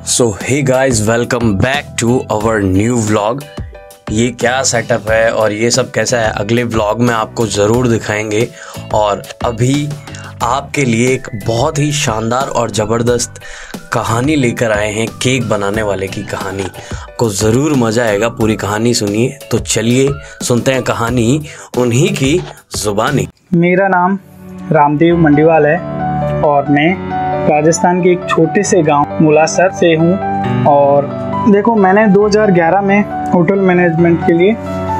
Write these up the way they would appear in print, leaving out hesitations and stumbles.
So hey guys, welcome back to our new vlog. ये क्या setup है और ये सब कैसा है अगले व्लॉग में आपको ज़रूर दिखाएंगे। और अभी आपके लिए एक बहुत ही शानदार और ज़बरदस्त कहानी लेकर आए हैं, केक बनाने वाले की कहानी। आपको ज़रूर मज़ा आएगा, पूरी कहानी सुनिए। तो चलिए सुनते हैं कहानी उन्हीं की ज़ुबानी। मेरा नाम रामदेव मंडीवाल है और मैं राजस्थान के एक छोटे से गांव मुलासर से हूं। और देखो, मैंने 2011 में होटल मैनेजमेंट के लिए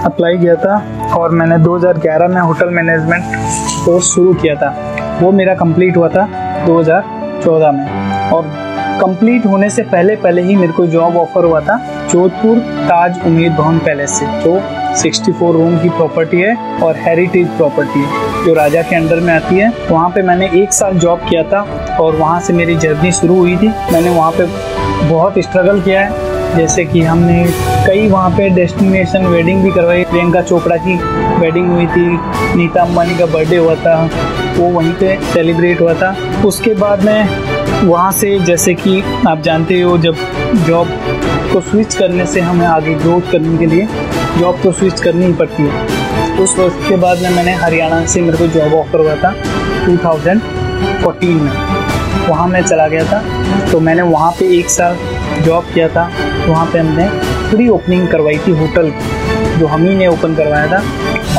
अप्लाई किया था और मैंने 2011 में होटल मैनेजमेंट कोर्स शुरू किया था। वो मेरा कंप्लीट हुआ था 2014 में। और कंप्लीट होने से पहले ही मेरे को जॉब ऑफर हुआ था जोधपुर ताज उम्मीद भवन पैलेस से, जो 64 रूम की प्रॉपर्टी है और हेरिटेज प्रॉपर्टी है जो राजा के अंडर में आती है। वहाँ पे मैंने 1 साल जॉब किया था और वहाँ से मेरी जर्नी शुरू हुई थी। मैंने वहाँ पे बहुत स्ट्रगल किया है, जैसे कि हमने कई वहाँ पे डेस्टिनेशन वेडिंग भी करवाई। प्रियंका चोपड़ा की वेडिंग हुई थी, नीता अंबानी का बर्थडे हुआ था, वो वहीं पे सेलिब्रेट हुआ था। उसके बाद में वहाँ से, जैसे कि आप जानते हो, जब जॉब को स्विच करने से हमें आगे ग्रोथ करने के लिए जॉब तो स्विच करनी ही पड़ती है। उस वक्त के बाद में मैंने हरियाणा से मेरे को जॉब ऑफर हुआ था 2014 में, वहाँ मैं चला गया था। तो मैंने वहाँ पे 1 साल जॉब किया था। वहाँ पे हमने प्री ओपनिंग करवाई थी होटल की, जो हम ही ने ओपन करवाया था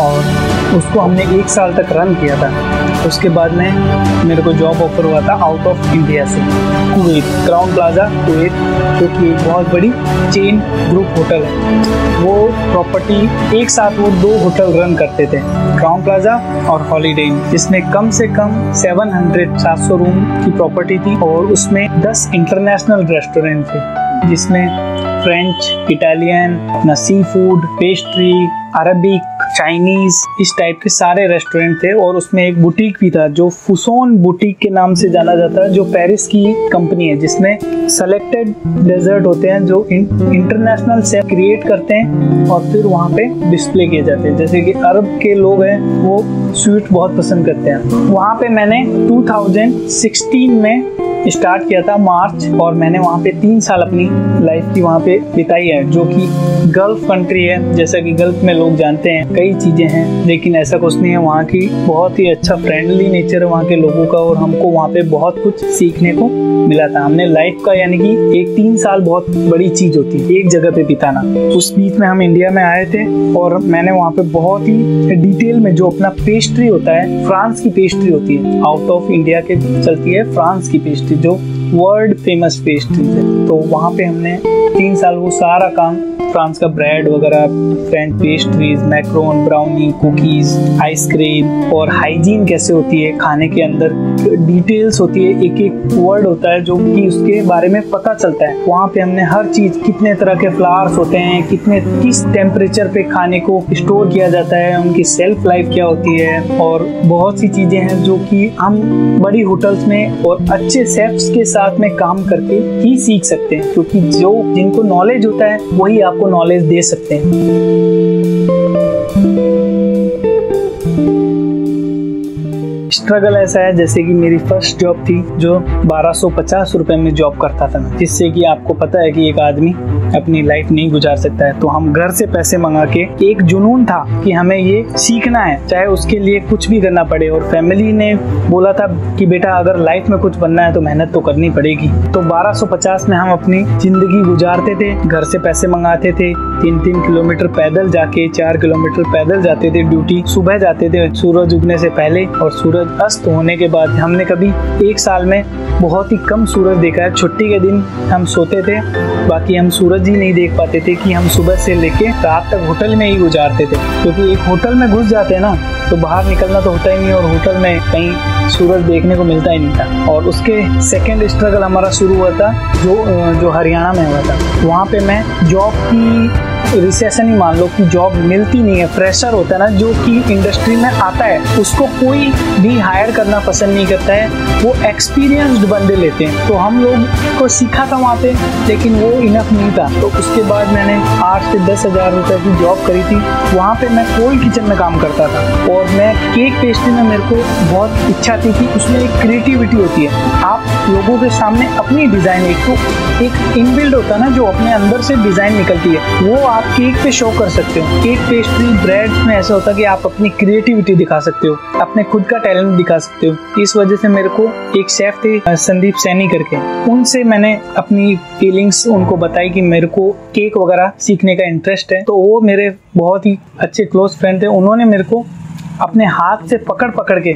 और उसको हमने 1 साल तक रन किया था। उसके बाद में मेरे को जॉब ऑफर हुआ था आउट ऑफ इंडिया से, कुवैत, क्राउन प्लाजा कुवैत, जो कि एक बहुत बड़ी चेन ग्रुप होटल है। वो प्रॉपर्टी एक साथ वो 2 होटल रन करते थे, क्राउन प्लाजा और हॉलीडे इन, जिसमें कम से कम 700 रूम की प्रॉपर्टी थी और उसमें 10 इंटरनेशनल रेस्टोरेंट थे, जिसमें French, Italian, sea food, pastry, Arabic, Chinese, इस टाइप के सारे रेस्टोरेंट थे। और उसमें एक बुटीक भी था जो फुसोन बुटीक के नाम से जाना जाता है, जो पेरिस की कंपनी है, जिसमें सेलेक्टेड डेजर्ट होते हैं जो इंटरनेशनल से क्रिएट करते हैं और फिर वहाँ पे डिस्प्ले किए जाते हैं। जैसे कि अरब के लोग हैं, वो स्वीट बहुत पसंद करते हैं। वहाँ पे मैंने 2016 में स्टार्ट किया था मार्च, और मैंने वहाँ पे 3 साल अपनी लाइफ की वहाँ पे बिताई है, जो कि गल्फ कंट्री है। जैसा कि गल्फ में लोग जानते हैं कई चीज़ें हैं, लेकिन ऐसा कुछ नहीं है। वहाँ की बहुत ही अच्छा फ्रेंडली नेचर है वहाँ के लोगों का, और हमको वहाँ पे बहुत कुछ सीखने को मिला था। हमने लाइफ का, यानी कि एक 3 साल बहुत बड़ी चीज़ होती है एक जगह पे बिताना। उस बीच में हम इंडिया में आए थे और मैंने वहाँ पे बहुत ही डिटेल में जो अपना पेस्ट्री होता है, फ्रांस की पेस्ट्री होती है, आउट ऑफ इंडिया के चलती है फ्रांस की पेस्ट्री, जो वर्ल्ड फेमस पेस्ट्री है। तो वहाँ पे हमने 3 साल वो सारा काम, फ्रांस का ब्रेड वगैरह, French pastries, Macron, brownie, cookies, ice cream, और हाइजीन कैसे होती है खाने के अंदर, डिटेल्स होती है, एक एक वर्ड होता है जो कि उसके बारे में पता चलता है। वहाँ पे हमने हर चीज, कितने तरह के फ्लावर्स होते हैं, किस टेम्परेचर पे खाने को स्टोर किया जाता है, उनकी सेल्फ लाइफ क्या होती है, और बहुत सी चीजें हैं जो कि हम बड़ी होटल्स में और अच्छे शेफ्स के साथ में काम करके ही सीख सकते हैं, क्योंकि जिनको नॉलेज होता है वही आपको नॉलेज दे सकते हैं। स्ट्रगल ऐसा है, जैसे कि मेरी फर्स्ट जॉब थी जो 1250 रुपए में जॉब करता था मैं, जिससे कि आपको पता है कि एक आदमी अपनी लाइफ नहीं गुजार सकता है। तो हम घर से पैसे मंगा के, एक जुनून था कि हमें ये सीखना है, चाहे उसके लिए कुछ भी करना पड़े। और फैमिली ने बोला था कि बेटा, अगर लाइफ में कुछ बनना है तो मेहनत तो करनी पड़ेगी। तो 1250 में हम अपनी जिंदगी गुजारते थे, घर से पैसे मंगाते थे, 3-3 किलोमीटर पैदल जाके, 4 किलोमीटर पैदल जाते थे ड्यूटी। सुबह जाते थे सूरज उगने से पहले और सूरज अस्त होने के बाद। हमने कभी 1 साल में बहुत ही कम सूरज देखा है। छुट्टी के दिन हम सोते थे, बाकी हम सूरज ही नहीं देख पाते थे कि हम सुबह से लेके रात तक होटल में ही गुजारते थे, क्योंकि एक होटल में घुस जाते हैं ना तो बाहर निकलना तो होता ही नहीं, और होटल में कहीं सूरज देखने को मिलता ही नहीं था। और उसके सेकेंड स्ट्रगल हमारा शुरू हुआ था जो हरियाणा में हुआ था। वहाँ पे मैं जॉब की रिसेशन ही मान लो कि जॉब मिलती नहीं है। फ्रेशर होता है ना, जो कि इंडस्ट्री में आता है, उसको कोई भी हायर करना पसंद नहीं करता है, वो एक्सपीरियंस्ड बंदे लेते हैं। तो हम लोग को सीखा था वहाँ पे, लेकिन वो इनफ नहीं था। तो उसके बाद मैंने 8 से 10 हज़ार रुपये की जॉब करी थी। वहाँ पे मैं कोल्ड किचन में काम करता था और मैं केक पेस्ट्री में मेरे को बहुत इच्छा थी कि उसमें एक क्रिएटिविटी होती है। आप लोगों के सामने अपनी डिज़ाइन, एक तो एक इनबिल्ड होता है ना, जो अपने अंदर से डिजाइन निकलती है, वो आप केक पे शो कर सकते हो। केक, पेस्ट्री, ब्रेड में ऐसा होता है कि आप अपनी क्रिएटिविटी दिखा सकते हो, अपने खुद का टैलेंट दिखा सकते हो। इस वजह से मेरे को एक शेफ थे संदीप सैनी करके, उनसे मैंने अपनी फीलिंग्स उनको बताई कि मेरे को केक वगैरह सीखने का इंटरेस्ट है। तो वो मेरे बहुत ही अच्छे क्लोज फ्रेंड थे, उन्होंने मेरे को अपने हाथ से पकड़ पकड़ के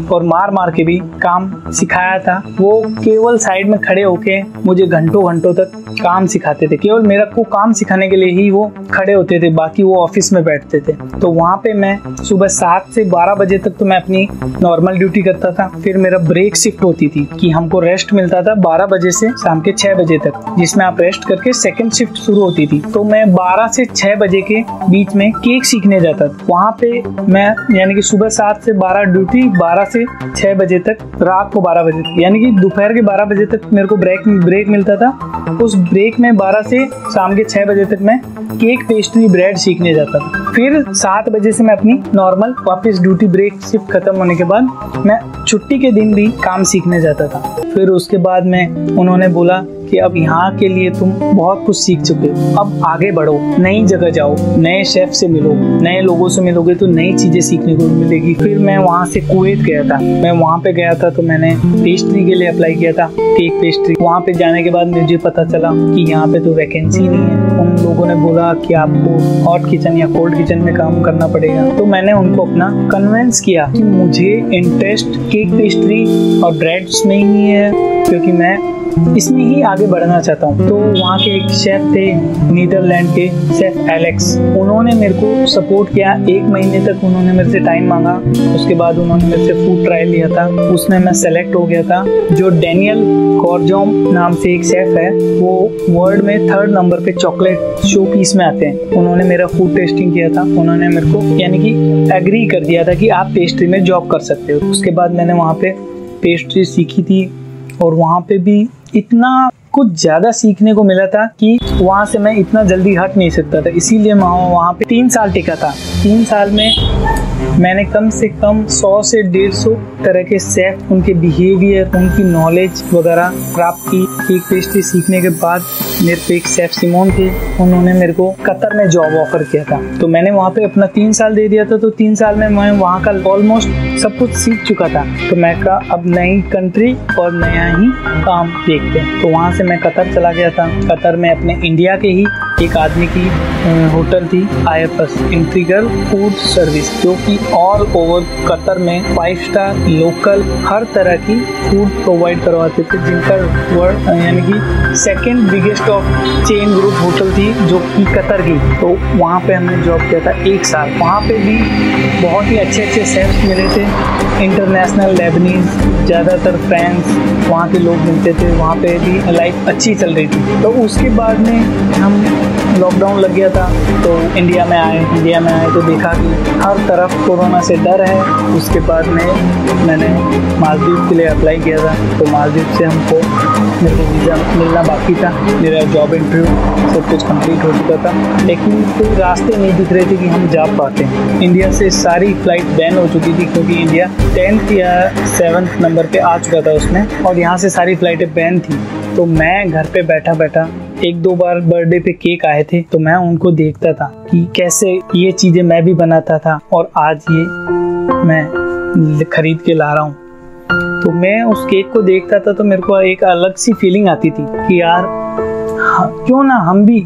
और मार मार के भी काम सिखाया था। वो केवल साइड में खड़े होके मुझे घंटों घंटों तक काम सिखाते थे। केवल मेरा को काम सिखाने के लिए ही वो खड़े होते थे, बाकी वो ऑफिस में बैठते थे। तो वहाँ पे मैं सुबह 7 से 12 बजे तक तो मैं अपनी नॉर्मल ड्यूटी करता था। फिर मेरा ब्रेक शिफ्ट होती थी कि हमको रेस्ट मिलता था 12 बजे से शाम के 6 बजे तक, जिसमें आप रेस्ट करके सेकेंड शिफ्ट शुरू होती थी। तो मैं 12 से 6 बजे के बीच में केक सीखने जाता था। वहाँ पे मैं यानी कि सुबह 7 से 12 ड्यूटी, 12 से 6 बजे तक, रात को 12 बजे तक, यानी कि दोपहर के 12 बजे तक मेरे को ब्रेक मिलता था। उस ब्रेक में 12 से शाम के 6 बजे तक मैं केक, पेस्ट्री, ब्रेड सीखने जाता था। फिर 7 बजे से मैं अपनी नॉर्मल वापस ड्यूटी, ब्रेक शिफ्ट खत्म होने के बाद मैं छुट्टी के दिन भी काम सीखने जाता था। फिर उसके बाद में उन्होंने बोला कि अब यहाँ के लिए तुम बहुत कुछ सीख चुके हो, अब आगे बढ़ो, नई जगह जाओ, नए शेफ से मिलो, नए लोगों से मिलोगे तो नई चीजें सीखने को मिलेगी। फिर मैं वहाँ से कुवैत गया था। मैं वहाँ पे गया था तो मैंने पेस्ट्री के लिए अप्लाई किया था, केक, पेस्ट्री। वहाँ पे जाने के बाद मुझे पता चला कि यहाँ पे तो वैकेंसी नहीं है। उन लोगों ने बोला कि आपको हॉट किचन या कोल्ड किचन में काम करना पड़ेगा। तो मैंने उनको अपना कन्विंस किया कि मुझे इंटरेस्ट केक, पेस्ट्री और ब्रेड्स में ही है, क्योंकि मैं इसमें ही आगे बढ़ना चाहता हूँ। तो वहाँ के एक शेफ थे नीदरलैंड के, शेफ एलेक्स, उन्होंने मेरे को सपोर्ट किया। 1 महीने तक उन्होंने मेरे से टाइम मांगा। उसके बाद उन्होंने मेरे से फूड ट्रायल लिया था, उसमें मैं सेलेक्ट हो गया था। जो डेनियल कॉर्जोम नाम से एक शेफ है, वो वर्ल्ड में 3rd नंबर पे चॉकलेट शो पीस में आते हैं। उन्होंने मेरा फूड टेस्टिंग किया था। उन्होंने मेरे को यानी कि एग्री कर दिया था कि आप पेस्ट्री में जॉब कर सकते हो। उसके बाद मैंने वहाँ पे पेस्ट्री सीखी थी और वहाँ पे भी इतना कुछ ज़्यादा सीखने को मिला था कि वहाँ से मैं इतना जल्दी हट नहीं सकता था। इसीलिए मैं वहाँ पे 3 साल टिका था। 3 साल में मैंने कम से कम 100 से 150 तरह के शेफ, उनके बिहेवियर, उनकी नॉलेज वगैरह प्राप्त की। केक, पेस्ट्री सीखने के बाद मेरे पे एक शेफ सिमोन थे, उन्होंने मेरे को कतर में जॉब ऑफर किया था। तो मैंने वहाँ पे अपना 3 साल दे दिया था। तो 3 साल में मैं वहाँ का ऑलमोस्ट सब कुछ सीख चुका था। तो मैं कहा अब नई कंट्री और नया ही काम देखते हैं। तो वहाँ से मैं कतर चला गया था। कतर में अपने इंडिया के ही एक आदमी की होटल थी, IFS, इंटीग्रल फूड सर्विस, जो कि ऑल ओवर कतर में 5 स्टार लोकल हर तरह की फूड प्रोवाइड करवाते थे, जिनका वर्ल्ड यानी कि 2nd biggest of chain group hotel थी, जो कि कतर की। तो वहाँ पे हमने जॉब किया था 1 साल। वहाँ पे भी बहुत ही अच्छे अच्छे शेफ्स मिले थे, इंटरनेशनल, लेबनीज, ज़्यादातर फ्रेंड्स वहाँ के लोग मिलते थे। वहाँ पे भी लाइफ अच्छी चल रही थी। तो उसके बाद में हम लॉकडाउन लग गया था तो इंडिया में आए तो देखा कि हर तरफ कोरोना से डर है। उसके बाद में मैंने मालदीव के लिए अप्लाई किया था। तो मालदीव से मेरे को वीज़ा मिलना बाकी था। मेरा जॉब इंटरव्यू सब कुछ कंप्लीट हो चुका था, लेकिन कोई रास्ते नहीं दिख रहे थे कि हम जा पाते हैं। इंडिया से सारी फ्लाइट बैन हो चुकी थी, क्योंकि इंडिया 10th या 7th नंबर पे आ चुका था उसमें, और यहाँ से सारी फ्लाइटें बैन थी। तो मैं घर पे बैठा बैठा 1-2 बार बर्थडे पे केक आए थे, तो मैं उनको देखता था कि कैसे ये चीज़ें मैं भी बनाता था, और आज ये मैं खरीद के ला रहा हूँ। तो मैं उस केक को देखता था तो मेरे को एक अलग सी फीलिंग आती थी कि यार क्यों ना हम भी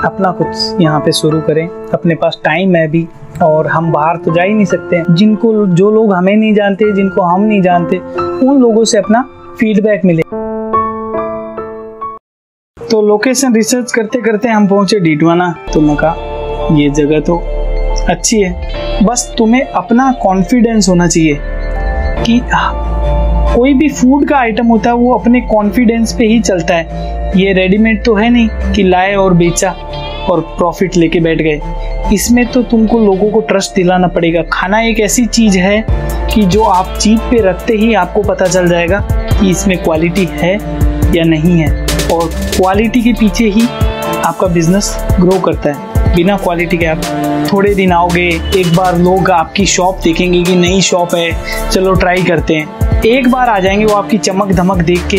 अपना कुछ यहाँ पे शुरू करें। अपने पास टाइम है भी, और हम बाहर तो जा ही नहीं सकते। जो लोग हमें नहीं जानते, जिनको हम नहीं जानते, उन लोगों से अपना फीडबैक मिले। तो लोकेशन रिसर्च करते करते हम पहुंचे डीडवाना। तो मैं कहा ये जगह तो अच्छी है, बस तुम्हें अपना कॉन्फिडेंस होना चाहिए कि कोई भी फूड का आइटम होता है वो अपने कॉन्फिडेंस पे ही चलता है। ये रेडीमेड तो है नहीं कि लाए और बेचा और प्रॉफिट लेके बैठ गए। इसमें तो तुमको लोगों को ट्रस्ट दिलाना पड़ेगा। खाना एक ऐसी चीज है कि जो आप जीभ पे रखते ही आपको पता चल जाएगा कि इसमें क्वालिटी है या नहीं है, और क्वालिटी के पीछे ही आपका बिजनेस ग्रो करता है। बिना क्वालिटी के आप थोड़े दिन आओगे, एक बार लोग आपकी शॉप देखेंगे कि नई शॉप है, चलो ट्राई करते हैं, एक बार आ जाएंगे, वो आपकी चमक धमक देख के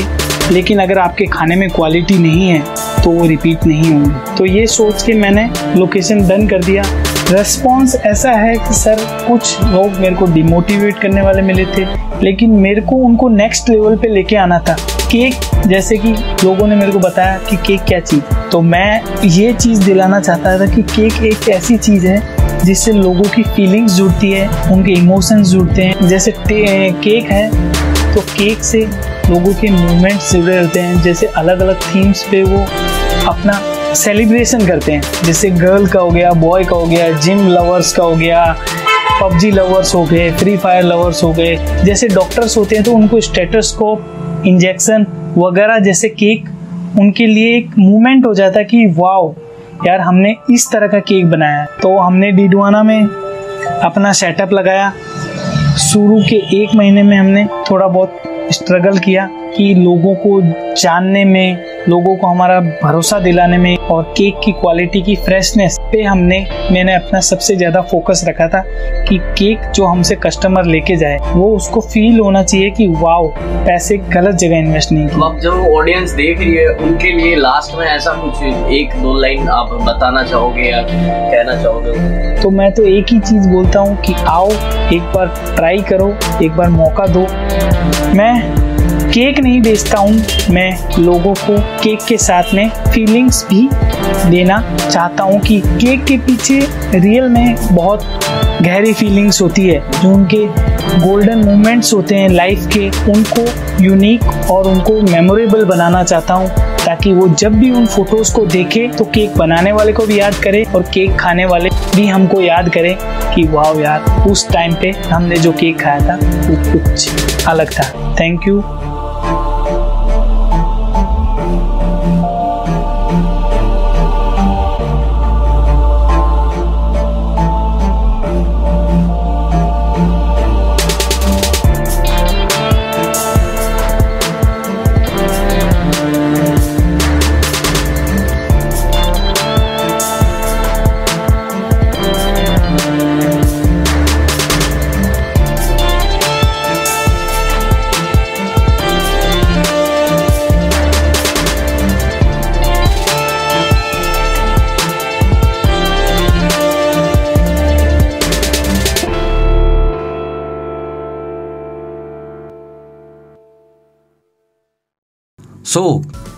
लेकिन अगर आपके खाने में क्वालिटी नहीं है तो वो रिपीट नहीं होंगी। तो ये सोच के मैंने लोकेशन डन कर दिया। रेस्पॉन्स ऐसा है कि सर कुछ लोग मेरे को डिमोटिवेट करने वाले मिले थे, लेकिन मेरे को उनको नेक्स्ट लेवल पे लेके आना था। केक, जैसे कि लोगों ने मेरे को बताया कि केक क्या चीज़, तो मैं ये चीज़ दिलाना चाहता था कि केक एक ऐसी चीज़ है जिससे लोगों की फीलिंग्स जुड़ती है, उनके इमोशंस जुड़ते हैं। जैसे केक है तो केक से लोगों के मूवमेंट्स जुड़े होते हैं। जैसे अलग अलग थीम्स पे वो अपना सेलिब्रेशन करते हैं, जैसे गर्ल का हो गया, बॉय का हो गया, जिम लवर्स का हो गया, पबजी लवर्स हो गए, फ्री फायर लवर्स हो गए। जैसे डॉक्टर्स होते हैं तो उनको स्टेथोस्कोप, इंजेक्शन वगैरह जैसे केक उनके लिए एक मूवमेंट हो जाता है कि वाओ यार हमने इस तरह का केक बनाया। तो हमने डीडवाना में अपना सेटअप लगाया। शुरू के 1 महीने में हमने थोड़ा बहुत स्ट्रगल किया कि लोगों को जानने में, लोगों को हमारा भरोसा दिलाने में और केक की क्वालिटी की फ्रेशनेस पे मैंने अपना सबसे ज़्यादा फोकस रखा था कि केक जो हमसे कस्टमर लेके जाए वो उसको फील होना चाहिए कि वाओ पैसे गलत जगह इन्वेस्ट नहीं किया। अब जब ऑडियंस देख रही है उनके लिए लास्ट में ऐसा कुछ 1-2 लाइन आप बताना चाहोगे या कहना चाहोगे? तो मैं तो एक ही चीज़ बोलता हूँ कि आओ एक बार ट्राई करो, एक बार मौका दो। मैं केक नहीं बेचता हूँ, मैं लोगों को केक के साथ में फीलिंग्स भी देना चाहता हूँ कि केक के पीछे रियल में बहुत गहरी फीलिंग्स होती है, जो उनके गोल्डन मोमेंट्स होते हैं लाइफ के, उनको यूनिक और उनको मेमोरेबल बनाना चाहता हूँ, ताकि वो जब भी उन फोटोज़ को देखे तो केक बनाने वाले को भी याद करे और केक खाने वाले भी हमको याद करें कि वाह यार उस टाइम पे हमने जो केक खाया था वो कुछ अलग था। Thank you.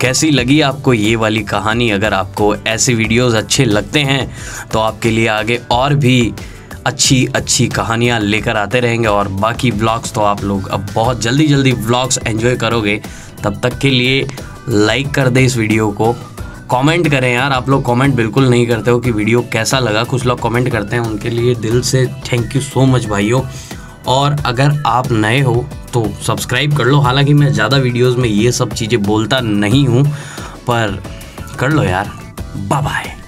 कैसी लगी आपको ये वाली कहानी? अगर आपको ऐसे वीडियोस अच्छे लगते हैं तो आपके लिए आगे और भी अच्छी कहानियाँ लेकर आते रहेंगे, और बाकी व्लॉग्स तो आप लोग अब बहुत जल्दी व्लॉग्स एंजॉय करोगे। तब तक के लिए लाइक कर दे इस वीडियो को, कमेंट करें यार। आप लोग कमेंट बिल्कुल नहीं करते हो कि वीडियो कैसा लगा। कुछ लोग कमेंट करते हैं, उनके लिए दिल से थैंक यू सो मच भाइयों। और अगर आप नए हो तो सब्सक्राइब कर लो। हालांकि मैं ज़्यादा वीडियोस में ये सब चीज़ें बोलता नहीं हूँ, पर कर लो यार। Bye bye.